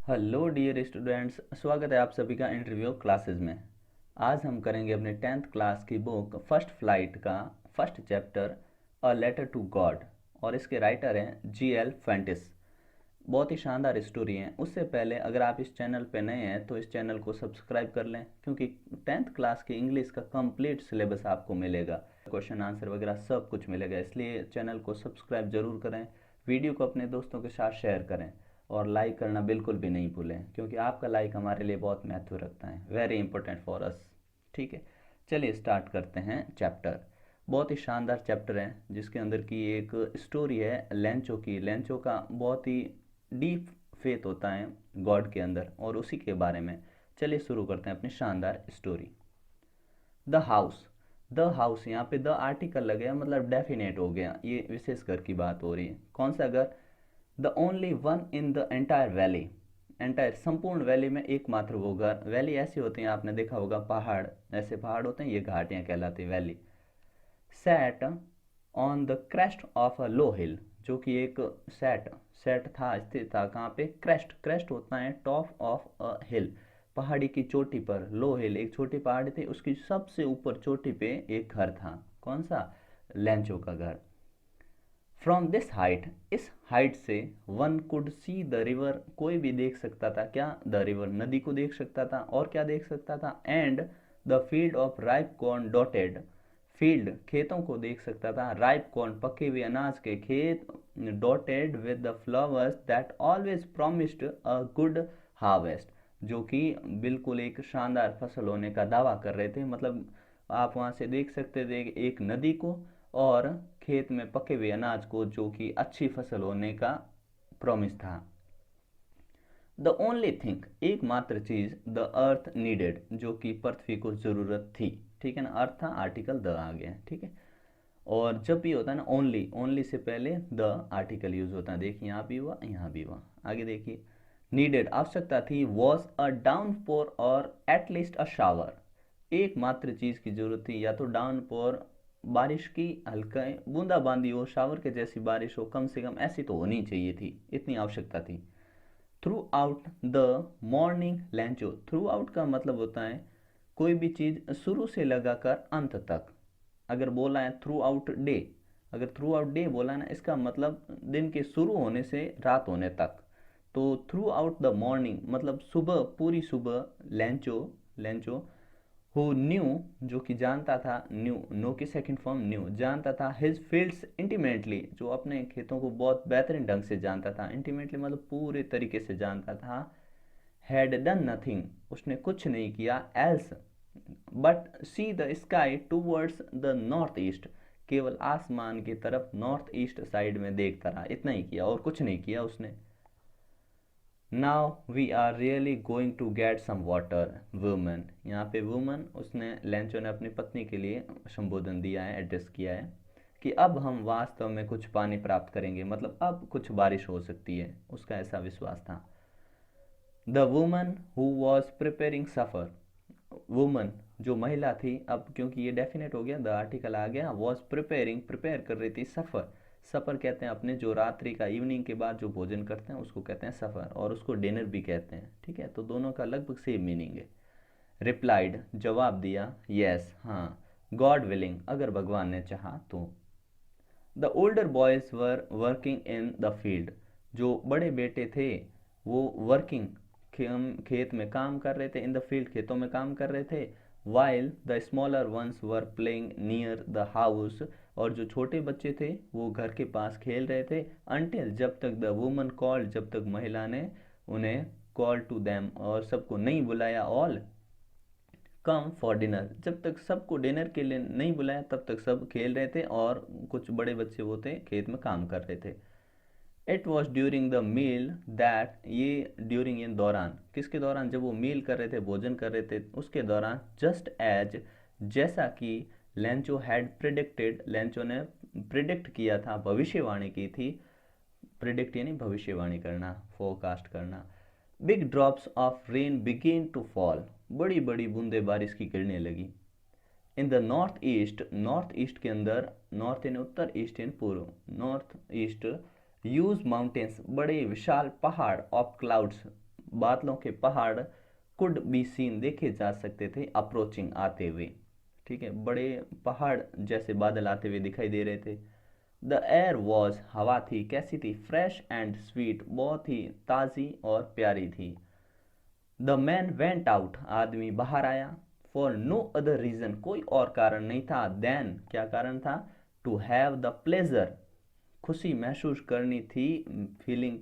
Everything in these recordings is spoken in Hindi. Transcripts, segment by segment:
हेलो डियर स्टूडेंट्स, स्वागत है आप सभी का इंटरव्यू क्लासेस में। आज हम करेंगे अपने 10th क्लास की बुक फर्स्ट फ्लाइट का first chapter a letter to God, और इसके राइटर हैं G.L. फेंटिस। बहुत ही शानदार स्टोरी है। उससे पहले अगर आप इस चैनल पे नए हैं तो इस चैनल को सब्सक्राइब कर लें, क्योंकि 10th क्लास की इंग्लिश का कंप्लीट सिलेबस आपको मिलेगा, क्वेश्चन आंसर वगैरह सब कुछ मिलेगा। इसलिए चैनल को सब्सक्राइब जरूर करें, वीडियो को अपने दोस्तों के साथ शेयर करें और लाइक करना बिल्कुल भी नहीं भूलें, क्योंकि आपका लाइक हमारे लिए बहुत महत्व रखता है, वेरी इंपॉर्टेंट फॉर अस। ठीक है, चलिए स्टार्ट करते हैं चैप्टर। बहुत ही शानदार चैप्टर है जिसके अंदर की एक स्टोरी है लेंचो की। लेंचो का बहुत ही डीप फेथ होता है गॉड के अंदर, और उसी के बारे में चलिए शुरू करते हैं अपनी शानदार story. The house. The house, यहाँ पे द आर्टिकल लग गया, मतलब डेफिनेट हो गया, ये विशेष घर की बात हो रही है। कौन सा घर? The only one in the entire valley. Entire संपूर्ण वैली में एकमात्र वो घर। वैली ऐसी होती हैं, आपने देखा होगा, पहाड़, ऐसे पहाड़ होते हैं, ये घाटियाँ कहलाती हैं valley. Set on the crest of a low hill, जो कि एक सेट सेट था, स्थित था कहाँ पे? क्रेस्ट। क्रेस्ट होता है टॉप ऑफ अ हिल, पहाड़ी की चोटी पर। लो हिल एक छोटी पहाड़ी थी, उसकी सबसे ऊपर चोटी पे एक घर था। कौन सा? लेंचो का घर। फ्रॉम दिस हाइट, इस हाइट से, one could see the river, कोई भी देख सकता था। क्या? द रिवर, नदी को देख सकता था। और क्या देख सकता था? And the field of ripe corn dotted, field खेतों को देख सकता था। राइप कॉर्न पके हुए अनाज के खेत, dotted with the flowers that always promised a good harvest, जो कि बिल्कुल एक शानदार फसल होने का दावा कर रहे थे। मतलब आप वहाँ से देख सकते थे एक नदी को और खेत में पके हुए अनाज को, जो कि अच्छी फसल होने का प्रॉमिस था। द ओनली थिंग, एकमात्र चीज, द अर्थ नीडेड, जो कि पृथ्वी को जरूरत थी। ठीक है ना, अर्थ था, आर्टिकल द आ गया। ठीक है, और जब भी होता है ना ओनली, ओनली से पहले द आर्टिकल यूज होता है। देखिए यहाँ भी हुआ, यहाँ भी हुआ। आगे देखिए, नीडेड आवश्यकता थी, वॉज अ डाउनपोर और एटलीस्ट अ शावर, एकमात्र चीज की जरूरत थी, या तो डाउनपोर बारिश की हल्का बूंदाबांदी हो, शावर के जैसी बारिश हो, कम से कम ऐसी तो होनी चाहिए थी, इतनी आवश्यकता थी। Through out the morning लैंचो, through out का मतलब होता है कोई भी चीज शुरू से लगाकर अंत तक। अगर बोला है थ्रू आउट डे, अगर थ्रू आउट डे बोला है ना, इसका मतलब दिन के शुरू होने से रात होने तक। तो थ्रू आउट द मॉर्निंग मतलब सुबह, पूरी सुबह। लेंचो, लेंचो हु न्यू, जो कि जानता था, न्यू, नो की सेकंड फॉर्म न्यू, जानता था। हिज फील्ड्स इंटीमेटली, जो अपने खेतों को बहुत बेहतरीन ढंग से जानता था। इंटीमेटली मतलब पूरे तरीके से जानता था। हैड डन नथिंग, उसने कुछ नहीं किया। Else but see the sky towards the north east, केवल आसमान की तरफ नॉर्थ ईस्ट साइड में देखता रहा, इतना ही किया और कुछ नहीं किया उसने। Now we are really going to get some water woman, यहाँ पे वुमन उसने, लेंचो ने अपनी पत्नी के लिए संबोधन दिया है, एड्रेस किया है कि अब हम वास्तव में कुछ पानी प्राप्त करेंगे, मतलब अब कुछ बारिश हो सकती है, उसका ऐसा विश्वास था। The woman who was preparing suffer, woman जो महिला थी, अब क्योंकि ये डेफिनेट हो गया, द आर्टिकल आ गया, वॉज प्रिपेयरिंग, प्रिपेयर कर रही थी, सफ़र। सफ़र कहते हैं अपने जो रात्रि का, इवनिंग के बाद जो भोजन करते हैं उसको कहते हैं सफ़र, और उसको डिनर भी कहते हैं। ठीक है, तो दोनों का लगभग सेम मीनिंग है। रिप्लाइड, जवाब दिया, यस, हाँ, गॉड विलिंग, अगर भगवान ने चाहा तो। The older boys were working in the field, जो बड़े बेटे थे वो वर्किंग, खेत में काम कर रहे थे। इन द फील्ड, खेतों में काम कर रहे थे। While the smaller ones were playing near the house, और जो छोटे बच्चे थे वो घर के पास खेल रहे थे। अनटिल, जब तक द वुमन कॉल्ड, जब तक महिला ने उन्हें कॉल टू देम, और सबको नहीं बुलाया, ऑल कम फॉर डिनर, जब तक सबको डिनर के लिए नहीं बुलाया तब तक सब खेल रहे थे, और कुछ बड़े बच्चे वो थे खेत में काम कर रहे थे। It was during the meal that, ये ड्यूरिंग इन दौरान, किसके दौरान? जब वो मील कर रहे थे, भोजन कर रहे थे, उसके दौरान। जस्ट एज, जैसा कि लेंचो हैड प्रिडिक्टेड, लेंचो ने प्रिडिक्ट किया था, भविष्यवाणी की थी। प्रिडिक्ट यानी भविष्यवाणी करना, फोरकास्ट करना। Big drops of rain began to fall, बड़ी बड़ी बूंदे बारिश की गिरने लगी। In the north east, north east के अंदर, नॉर्थ इन उत्तर, ईस्ट इन पूर्व, नॉर्थ ईस्ट यूज माउंटेन्स, बड़े विशाल पहाड़, ऑफ क्लाउड्स, बादलों के पहाड़ कुड बी सीन देखे जा सकते थे अप्रोचिंग आते हुए। ठीक है, बड़े पहाड़ जैसे बादल आते हुए दिखाई दे रहे थे। द एयर वॉज हवा थी, कैसी थी? फ्रेश एंड स्वीट, बहुत ही ताज़ी और प्यारी थी। द मैन वेंट आउट, आदमी बाहर आया। फॉर नो अदर रीजन, कोई और कारण नहीं था। देन, क्या कारण था? टू हैव द प्लेजर, खुशी महसूस करनी थी, फील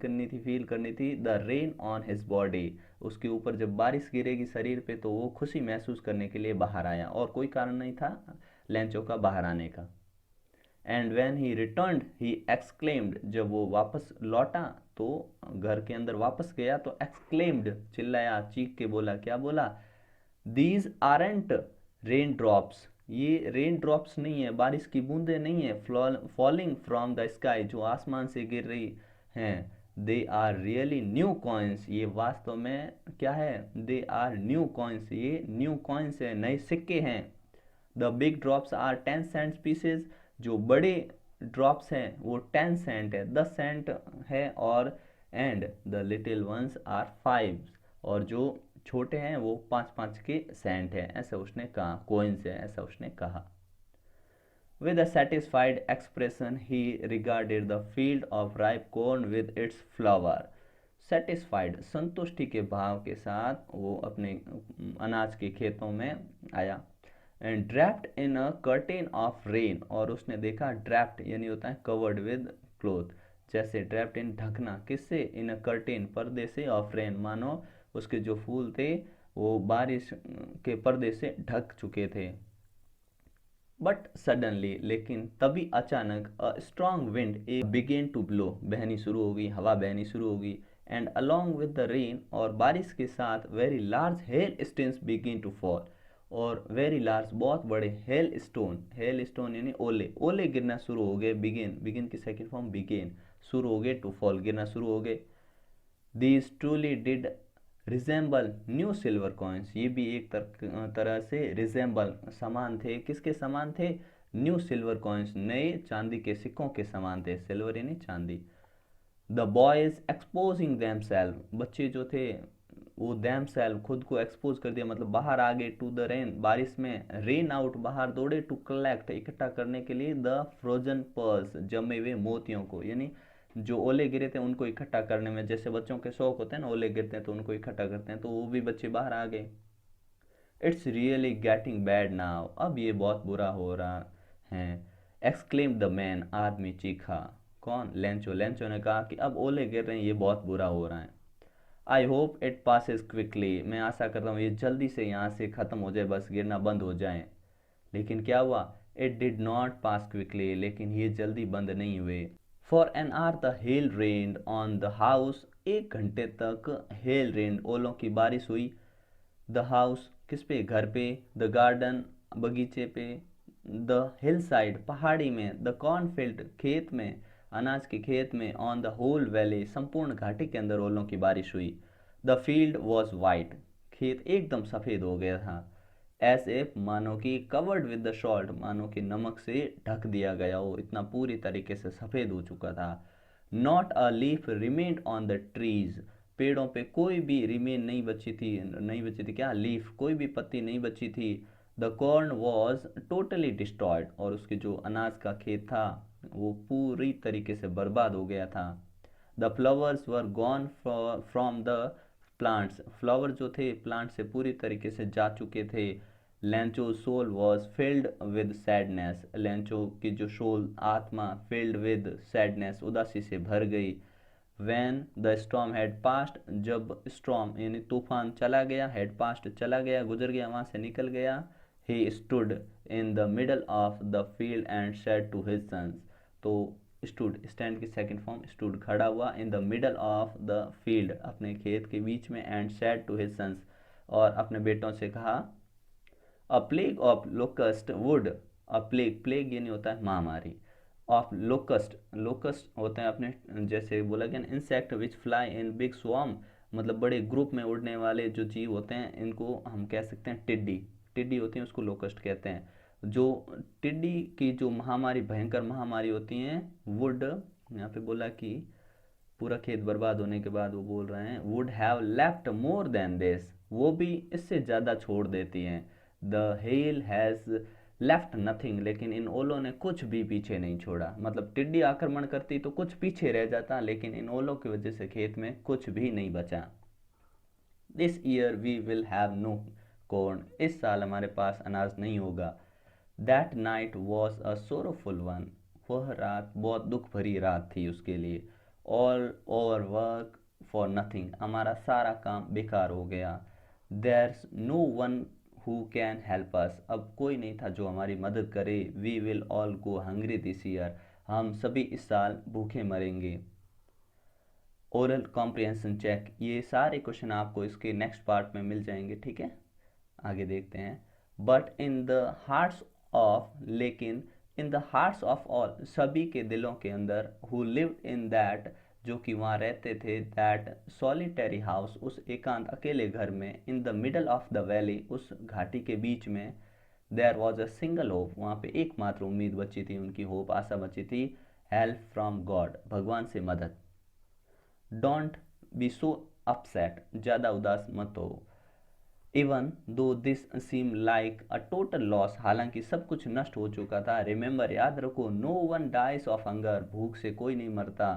करनी थी। The rain on his body, उसके ऊपर जब बारिश गिरेगी शरीर पे तो वो खुशी महसूस करने के लिए बाहर आया, और कोई कारण नहीं था लेंचो का बाहर आने का। And when he return he exclaimed, जब वो वापस लौटा तो घर के अंदर वापस गया तो एक्सक्लेम्ड, चिल्लाया, चीख के बोला, क्या बोला? दीज आरंट रेन ड्रॉप्स, ये रेन ड्रॉप्स नहीं है, बारिश की बूंदें नहीं है, फॉलिंग फ्रॉम द स्काई, जो आसमान से गिर रही हैं। They are really new coins, ये वास्तव में क्या है? दे आर न्यू कॉइन्स, ये न्यू कॉइन्स है, नए सिक्के हैं। The big drops are 10 cent pieces, जो बड़े ड्रॉप्स हैं वो 10 सेंट है, 10 सेंट है। और and the little ones are 5, और जो छोटे हैं वो 5-5 के सेंट है, ऐसा उसने कहा, कोइंस है, ऐसा उसने कहा। With a satisfied expression he regarded the field of ripe corn with its flower. Satisfied, संतुष्टि के भाव के साथ वो अपने अनाज के खेतों में आया। And draped in a curtain of rain, और उसने देखा, ड्रैप्ड यानी होता है कवर्ड विद क्लोथ, जैसे ड्रैप्ड इन ढकना, किससे? इन अ कर्टेन, पर्दे से, ऑफ रेन, मानो उसके जो फूल थे वो बारिश के पर्दे से ढक चुके थे। बट सडनली, लेकिन तभी अचानक, a strong wind a began to blow, बहनी शुरू हो गई, हवा बहनी शुरू हो गई। And along with the rain, और बारिश के साथ very large hail stones began to fall, और वेरी लार्ज, बहुत बड़े हेल स्टोन यानी ओले, ओले गिरना शुरू हो गए। बिगेन, बिगेन की सेकेंड फॉर्म बिगेन, शुरू हो गए, टू फॉल, गिरना शुरू हो गए। These truly did resemble new silver coins, ये भी एक तरह से रिजेंबल, समान थे, किसके समान थे? न्यू सिल्वर कॉइन्स, नए चांदी के सिक्कों के समान थे, सिल्वर यानी चांदी। The boys exposing them self, बच्चे जो थे वो दैम सेल्फ, खुद को एक्सपोज कर दिया, मतलब बाहर आ गए। टू द रेन, बारिश में, रेन आउट, बाहर दौड़े। टू कलेक्ट, इकट्ठा करने के लिए। द फ्रोजन पर्ल्स, जमे हुए मोतियों को, यानी जो ओले गिरे थे उनको इकट्ठा करने में, जैसे बच्चों के शौक होते हैं ना, ओले गिरते हैं तो उनको इकट्ठा करते हैं, तो वो भी बच्चे बाहर आ गए। It's really getting bad now, अब ये बहुत बुरा हो रहा है। एक्सक्लेम द मैन, आदमी चीखा। कौन? लेंचो, लेंचो ने कहा कि अब ओले गिर रहे हैं, ये बहुत बुरा हो रहा है। I hope it passes quickly, मैं आशा करता हूँ ये जल्दी से यहाँ से ख़त्म हो जाए, बस गिरना बंद हो जाए। लेकिन क्या हुआ? It did not pass quickly, लेकिन ये जल्दी बंद नहीं हुए। For an hour the hell rained on the house, 1 घंटे तक हेल रेन्ड, ओलों की बारिश हुई। द हाउस, किस पे? घर पे। द गार्डन, बगीचे पे। द हिल साइड, पहाड़ी में। द कॉर्नफील्ड, खेत में, अनाज के खेत में। ऑन द होल वैली, संपूर्ण घाटी के अंदर ओलों की बारिश हुई। द फील्ड वॉज वाइट, खेत एकदम सफ़ेद हो गया था। एस एफ, मानो कि, कवर्ड विद द सॉल्ट, मानो कि नमक से ढक दिया गया हो, इतना पूरी तरीके से सफ़ेद हो चुका था। Not a leaf remained on the trees, पेड़ों पे कोई भी रिमेन नहीं बची थी, नहीं बची थी क्या? लीफ, कोई भी पत्ती नहीं बची थी। The corn was totally destroyed, और उसके जो अनाज का खेत था वो पूरी तरीके से बर्बाद हो गया था। The flowers were gone from the plants, flower जो थे प्लांट से पूरी तरीके से जा चुके थे। Lencho soul was filled with sadness, Lencho की जो सोल, आत्मा, फिल्ड विद सैडनेस, उदासी से भर गई। When the storm had passed, जब स्टॉर्म यानी तूफान चला गया, हैड पास्ट चला गया, गुजर गया, वहाँ से निकल गया। He stood in the middle of the field and said to his sons, तो स्टूड, स्टैंड की सेकंड फॉर्म, स्टूड, खड़ा हुआ। In the middle of the field, अपने खेत के बीच में। And said to his sons, और अपने बेटों से कहा। A plague of locust would, a plague, plague यानी होता है महामारी। ऑफ लोकस्ट, लोकस्ट होते हैं अपने, जैसे बोला गया insect which fly in big swarm, मतलब बड़े ग्रुप में उड़ने वाले जो जीव होते हैं, इनको हम कह सकते हैं टिड्डी, टिड्डी होती हैं, उसको लोकस्ट कहते हैं। जो टिड्डी की जो महामारी, भयंकर महामारी होती हैं, वुड, यहाँ पे बोला कि पूरा खेत बर्बाद होने के बाद वो बोल रहे हैं would have left more than this, वो भी इससे ज़्यादा छोड़ देती हैं। The hell has left nothing, लेकिन इन ओलों ने कुछ भी पीछे नहीं छोड़ा। मतलब टिड्डी आक्रमण करती तो कुछ पीछे रह जाता, लेकिन इन ओलों की वजह से खेत में कुछ भी नहीं बचा। This year we will have no corn, इस साल हमारे पास अनाज नहीं होगा। That night was a sorrowful one, वह रात बहुत दुख भरी रात थी उसके लिए। All over work for nothing, हमारा सारा काम बेकार हो गया। There's no one who can help us, अब कोई नहीं था जो हमारी मदद करे। We will all go hungry this year, हम सभी इस साल भूखे मरेंगे। ओरल कॉम्प्रिहेंशन चेक, ये सारे क्वेश्चन आपको इसके नेक्स्ट पार्ट में मिल जाएंगे, ठीक है। आगे देखते हैं। But in the hearts of, लेकिन in the hearts of all, सभी के दिलों के अंदर, हु लिव्ड इन दैट, जो कि वहाँ रहते थे, दैट सॉलिटरी हाउस, उस एकांत अकेले घर में, in the middle of the valley, उस घाटी के बीच में, there was a single hope, वहाँ पे एकमात्र उम्मीद बची थी, उनकी होप, आशा बची थी। हेल्प फ्रॉम गॉड, भगवान से मदद। डोंट बी सो अपसेट, ज़्यादा उदास मत हो। Even though this seem like a total loss, हालांकि सब कुछ नष्ट हो चुका था। रिमेंबर, याद रखो, no one dies of hunger, भूख से कोई नहीं मरता।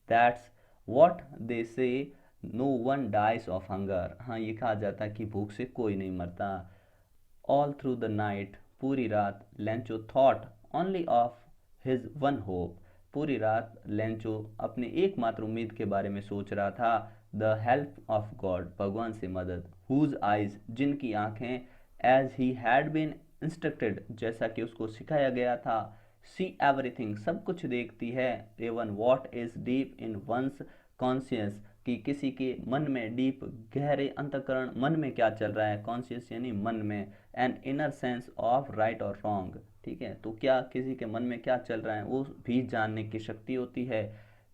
That's what they say, no one dies of hunger, हाँ ये कहा जाता है कि भूख से कोई नहीं मरता। ऑल थ्रू द नाइट, पूरी रात, Lencho thought only of his one hope, पूरी रात लेंचो अपनी एकमात्र उम्मीद के बारे में सोच रहा था। द हेल्प ऑफ गॉड, भगवान से मदद। हुज आइज, जिनकी आंखें, as he had been instructed, जैसा कि उसको सिखाया गया था। सी एवरीथिंग, सब कुछ देखती है। Even what is deep in one's conscious, कि किसी के मन में, डीप गहरे अंतकरण, मन में क्या चल रहा है, कॉन्शियस यानी मन में, an inner sense of right और रॉन्ग, ठीक है। तो क्या किसी के मन में क्या चल रहा है वो भी जानने की शक्ति होती है।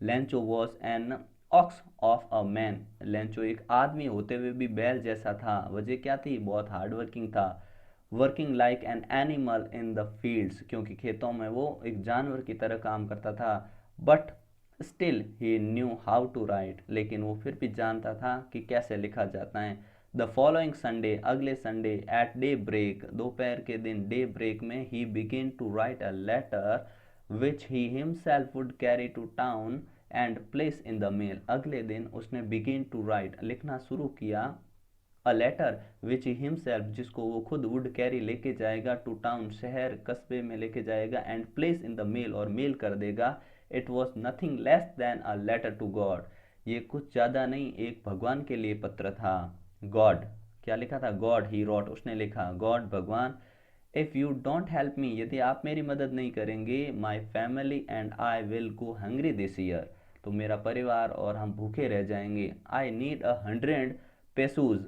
Lencho was an ox of a man, Lencho एक आदमी होते हुए भी बैल जैसा था। वजह क्या थी, बहुत हार्ड वर्किंग था। Working like an animal in the fields, क्योंकि खेतों में वो एक जानवर की तरह काम करता था। But still he knew how to write, लेकिन वो फिर भी जानता था कि कैसे लिखा जाता है। द फॉलोइंग संडे, अगले संडे, एट डे ब्रेक, दोपहर के दिन, डे ब्रेक में, he begin to write a letter which he himself would carry to town and place in the mail, अगले दिन उसने बिगिन टू राइट, लिखना शुरू किया, अ लेटर विच हिमसेल्फ, जिसको वो खुद वुड कैरी, लेके जाएगा, टू टाउन, शहर कस्बे में लेके जाएगा, and place in the mail, और मेल कर देगा। It was nothing less than a letter to God, ये कुछ ज़्यादा नहीं, एक भगवान के लिए पत्र था। गॉड, क्या लिखा था, गॉड ही रॉट, उसने लिखा, गॉड भगवान, if you don't help me, यदि आप मेरी मदद नहीं करेंगे, my family and I will go hungry this year, तो मेरा परिवार और हम भूखे रह जाएंगे। I need 100 pesos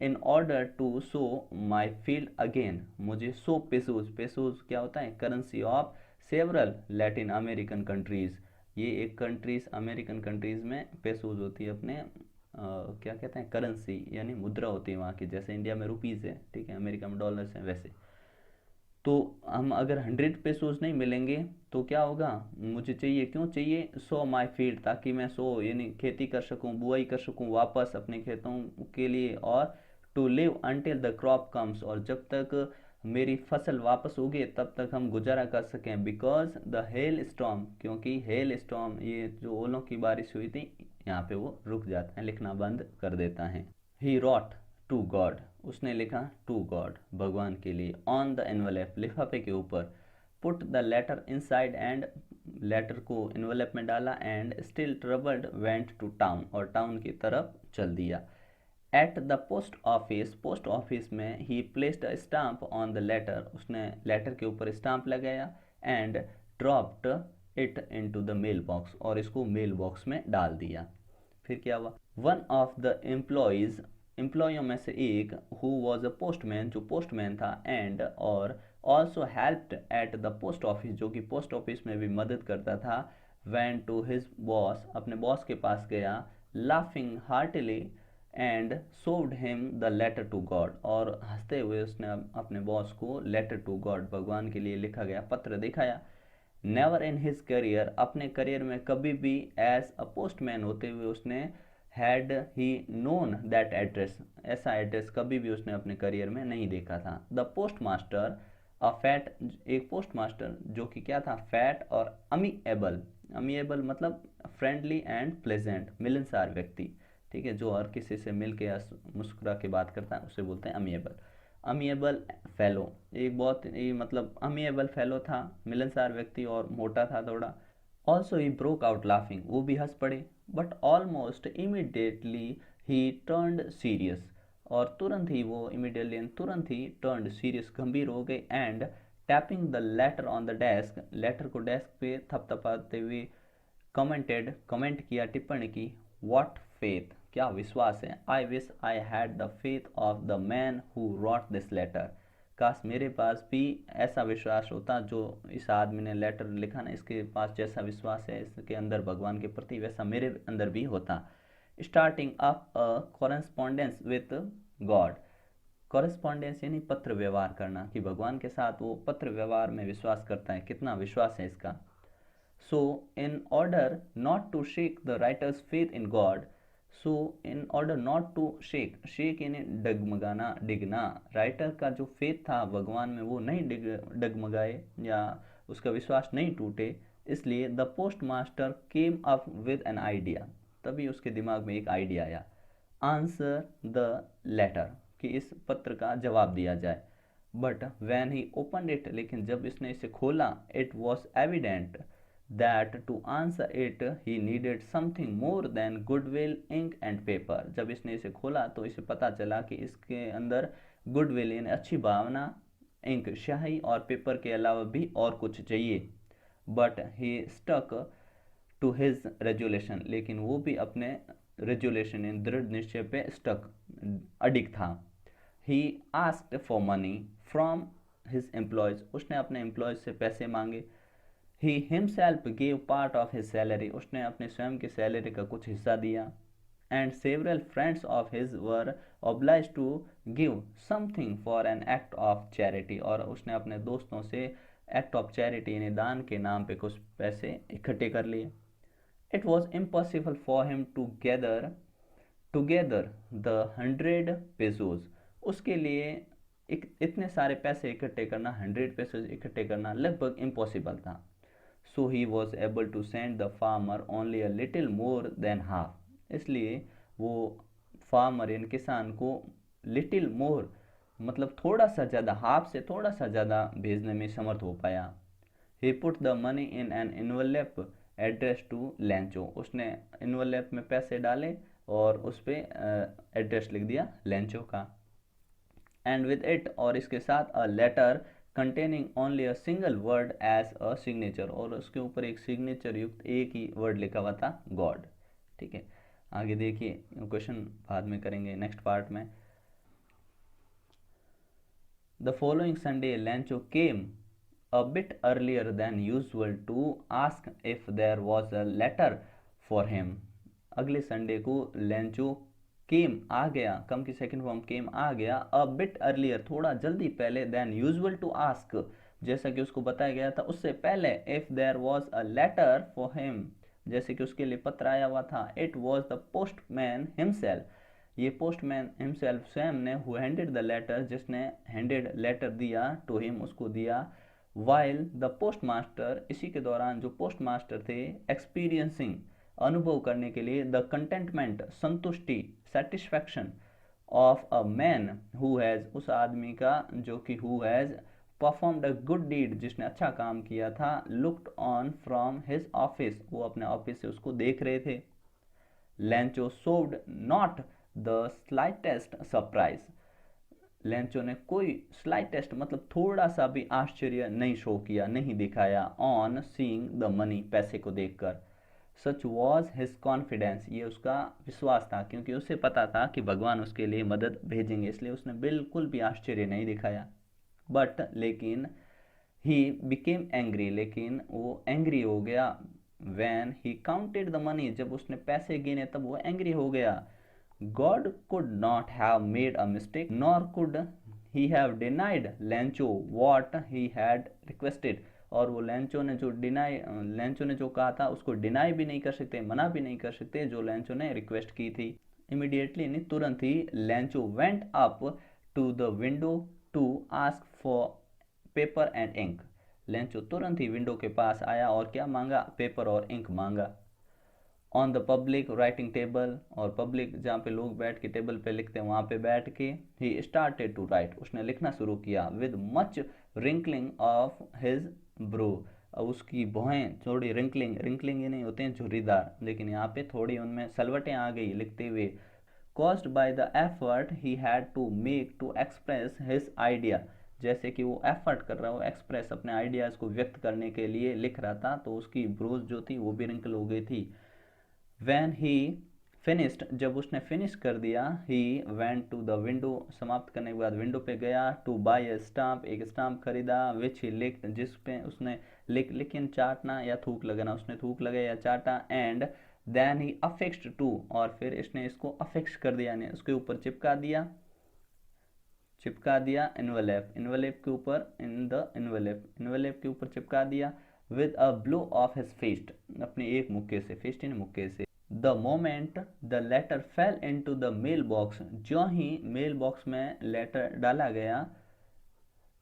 in order to sow my field again, मुझे 100 पेसूज, पेसूज क्या होता है, currency of several Latin American countries, ये एक कंट्रीज, अमेरिकन कंट्रीज़ में पेसूज होती है अपने क्या कहते हैं, करेंसी यानी मुद्रा होती है वहाँ की, जैसे इंडिया में रुपीज़ है, ठीक है, अमेरिका में डॉलर्स हैं, वैसे। तो हम अगर 100 पेसोज नहीं मिलेंगे तो क्या होगा, मुझे चाहिए, क्यों चाहिए, 100 माई फील्ड, ताकि मैं 100 यानी खेती कर सकूं, बुआई कर सकूं वापस अपने खेतों के लिए, और to live until the crop comes, और जब तक मेरी फसल वापस उगे तब तक हम गुजारा कर सकें। बिकॉज द हेल स्टॉर्म, क्योंकि हेल स्टॉर्म, ये जो ओलों की बारिश हुई थी, यहाँ पे वो रुक जाता है, लिखना बंद कर देता है। ही रॉट टू गॉड, उसने लिखा टू गॉड, भगवान के लिए। ऑन द एनवलप, लिफाफे के ऊपर। Put the letter inside, and letter को एनवलप में डाला, and still troubled went to town, और टाउन की तरफ चल दिया। At the post office, post office में, he placed a stamp on the letter, उसने लेटर के ऊपर स्टाम्प लगाया, and dropped it into the mail box, और इसको मेल बॉक्स में डाल दिया। फिर क्या हुआ, वन ऑफ द एम्प्लॉयज़, एम्प्लॉयों में से एक, हु वॉज अ पोस्टमैन, जो पोस्टमैन था, एंड और also helped at the post office, जो कि पोस्ट ऑफिस में भी मदद करता था, वैन टू हिज बॉस, अपने बॉस के पास गया, laughing heartily, and showed him the letter to God, और हंसते हुए उसने अपने बॉस को लेटर टू गॉड, भगवान के लिए लिखा गया पत्र दिखाया। नेवर इन हिज करियर, अपने करियर में कभी भी एज अ पोस्टमैन होते हुए उसने had he known that address, ऐसा एड्रेस कभी भी उसने अपने करियर में नहीं देखा था। The post master a fat, एक पोस्ट मास्टर जो कि क्या था, फैट और अमीएबल, अमीएबल मतलब फ्रेंडली एंड प्लेजेंट, मिलनसार व्यक्ति, ठीक है, जो हर किसी से मिल के मुस्कुरा के बात करता है उसे बोलते हैं अमीएबल। अमीएबल फेलो, एक बहुत ही मतलब अमीएबल फेलो था, मिलनसार व्यक्ति और मोटा था थोड़ा। Also he broke out laughing, वो भी हंस पड़े। But almost immediately he turned serious, और तुरंत ही वो इमिडिएटली तुरंत ही टर्न्ड सीरियस, गंभीर हो गए। And tapping the letter on the desk, letter को डेस्क पे थपथपाते हुए कमेंटेड, कमेंट किया, टिप्पणी की, व्हाट फेथ, क्या विश्वास है। I wish I had the faith of the man who wrote this letter, काश मेरे पास भी ऐसा विश्वास होता जो इस आदमी ने लेटर लिखा ना, इसके पास जैसा विश्वास है इसके अंदर भगवान के प्रति, वैसा मेरे अंदर भी होता। Starting up a correspondence with God, correspondence यानी पत्र व्यवहार करना, कि भगवान के साथ वो पत्र व्यवहार में विश्वास करता है, कितना विश्वास है इसका। So, in order not to shake the writer's faith in God, so in order not to shake यानी डगमगाना, डिगना, राइटर का जो फेथ था भगवान में वो नहीं डगमगाए या उसका विश्वास नहीं टूटे, इसलिए the post master came up with an idea, तभी उसके दिमाग में एक आइडिया आया, आंसर द लेटर, कि इस पत्र का जवाब दिया जाए। But when he open it, लेकिन जब इसने इसे खोला, it was evident that to answer it he needed something more than goodwill, ink and paper, जब इसने इसे खोला तो इसे पता चला कि इसके अंदर गुडविल यानी अच्छी भावना, इंक स्याही और पेपर के अलावा भी और कुछ चाहिए। But he stuck to his resolution, लेकिन वो भी अपने रेजुलेशन यानी दृढ़ निश्चय पे स्टक, अडिग था। He asked for money from his employees, उसने अपने एम्प्लॉयज से पैसे मांगे। He himself gave part of his salary, उसने अपने स्वयं की सैलरी का कुछ हिस्सा दिया। And several friends of his were oblige to give something for an act of charity, और उसने अपने दोस्तों से एक्ट ऑफ चैरिटी यानी दान के नाम पे कुछ पैसे इकट्ठे कर लिए। It was impossible for him to gather together the 100 pesos, उसके लिए इतने सारे पैसे इकट्ठे करना, 100 पेसोज इकट्ठे करना लगभग इम्पॉसिबल था। So he was able to send the farmer only a little more than half, इसलिए वो फार्मर यानी किसान को लिटिल मोर मतलब थोड़ा सा ज़्यादा, हाफ से थोड़ा सा ज़्यादा भेजने में समर्थ हो पाया। He put the money in an envelope addressed to Lencho, उसने इन्वेलप में पैसे डाले और उस पर एड्रेस लिख दिया लैंचो का। एंड विद इट, और इसके साथ, a letter containing only a single word as a signature, और उसके ऊपर एक सिग्नेचर युक्त एक ही वर्ड लिखा हुआ था, गॉड। ठीक है, आगे देखिए, क्वेश्चन बाद में करेंगे नेक्स्ट पार्ट में। The following Sunday लैंचो came a bit earlier than usual to ask if there was a letter for him, अगले संडे को लैंचो केम आ गया, कम की सेकंड फॉर्म केम आ गया, अ बिट अर्लियर थोड़ा जल्दी पहले, देन यूजुअल टू आस्क जैसा कि उसको बताया गया था उससे पहले, if there was a letter for him जैसे कि उसके लिए पत्र आया हुआ था, it was the postman himself, ये पोस्टमैन हिमसेल्फ स्वयं ने, हु हैंडेड द लेटर, जिसने हैंडेड लेटर दिया, टू हिम उसको दिया, वाइल द पोस्ट मास्टर, इसी के दौरान जो पोस्ट मास्टर थे, एक्सपीरियंसिंग अनुभव करने के लिए, द कंटेंटमेंट संतुष्टि, satisfaction of a man who has, उस आदमी का जो कि who has performed a good deed, जिसने अच्छा काम किया था, looked on from his office, वो अपने ऑफिस से उसको देख रहे थे। Lencho showed not the slightest surprise, Lencho ने कोई स्लाइटेस्ट मतलब थोड़ा सा भी आश्चर्य नहीं शो किया, नहीं दिखाया, ऑन सीइंग द मनी, पैसे को देखकर। सच वॉज हिज कॉन्फिडेंस, ये उसका विश्वास था, क्योंकि उसे पता था कि भगवान उसके लिए मदद भेजेंगे, इसलिए उसने बिल्कुल भी आश्चर्य नहीं दिखाया। बट लेकिन ही बिकेम एंग्री, लेकिन वो एंग्री हो गया, when he counted the money, जब उसने पैसे गिने तब वो एंग्री हो गया। God could not have made a mistake, nor could he have denied Lancho what he had requested, और वो लेंचो ने जो कहा था उसको डिनाई भी नहीं कर सकते, मना भी नहीं कर सकते जो लेंचो ने रिक्वेस्ट की थी। इमीडिएटली नहीं, तुरंत ही Lencho went up to the window to ask for paper and ink. Lencho तुरंत ही विंडो के पास आया और क्या मांगा, पेपर और इंक मांगा। On the public writing table, और पब्लिक जहाँ पे लोग बैठ के टेबल पे लिखते हैं वहाँ पे बैठ के ही स्टार्टेड टू राइट, उसने लिखना शुरू किया। With much wrinkling of his bro, उसकी भौहें थोड़ी रिंकलिंग ये नहीं होते हैं झुर्रीदार, लेकिन यहाँ पे थोड़ी उनमें सलवटें आ गई लिखते हुए। Caused by the effort he had to make to express his idea, जैसे कि वो एफर्ट कर रहा हो एक्सप्रेस अपने आइडियाज़ को व्यक्त करने के लिए लिख रहा था, तो उसकी ब्रोज जो थी वो भी रिंकल हो गई थी। When he finished, जब उसने फिनिश कर दिया, he went to the window, समाप्त करने के बाद विंडो पे गया, to buy a stamp, एक स्टाम्प खरीदा, which he licked, जिस पे उसने लेकिन चाटना या थूक लगाना, उसने थूक लगाया या चाटा, and then he affixed to, और फिर इसने इसको affix कर दिया, यानी उसके ऊपर चिपका दिया इन्वेलेप के ऊपर, इन द इन्वेलेप के ऊपर चिपका दिया। With a blow of his fist, अपने एक मुक्के से, फिस्ट इन मुक्के से। The moment the letter fell into the mail box, जो ही मेल बॉक्स में लेटर डाला गया,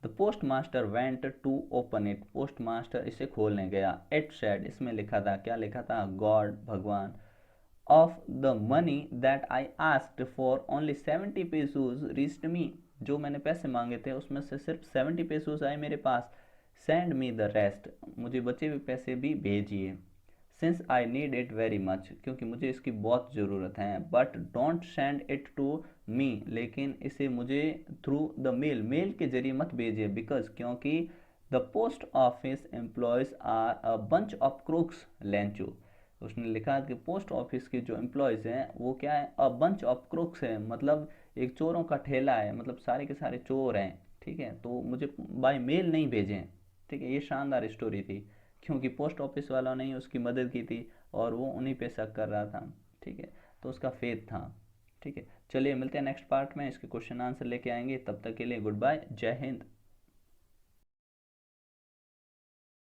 the post master went to open it, post master इसे खोलने गया। इट सेड, इसमें लिखा था, क्या लिखा था, गॉड, भगवान, of the money that I asked for only 70 pesos reached me, जो मैंने पैसे मांगे थे उसमें से सिर्फ 70 पेसूस आए मेरे पास। सेंड मी द रेस्ट, मुझे बचे हुए पैसे भी भेजिए। Since I need it very much, क्योंकि मुझे इसकी बहुत ज़रूरत है। But don't send it to me, लेकिन इसे मुझे थ्रू द मेल के जरिए मत भेजिए। बिकॉज, क्योंकि the post office employees are a bunch of crooks Lencho, उसने लिखा कि पोस्ट ऑफिस के जो एम्प्लॉयज़ हैं वो क्या है, अ बंच ऑफ क्रूक्स है, मतलब एक चोरों का ठेला है, मतलब सारे के सारे चोर हैं। ठीक है, तो मुझे बाय मेल नहीं भेजें। ठीक है, ये शानदार स्टोरी थी, क्योंकि पोस्ट ऑफिस वालों ने ही उसकी मदद की थी और वो उन्हीं पे शक कर रहा था। ठीक है, तो उसका फेथ था। ठीक है, चलिए मिलते हैं नेक्स्ट पार्ट में, इसके क्वेश्चन आंसर लेके आएंगे। तब तक के लिए गुड बाय, जय हिंद।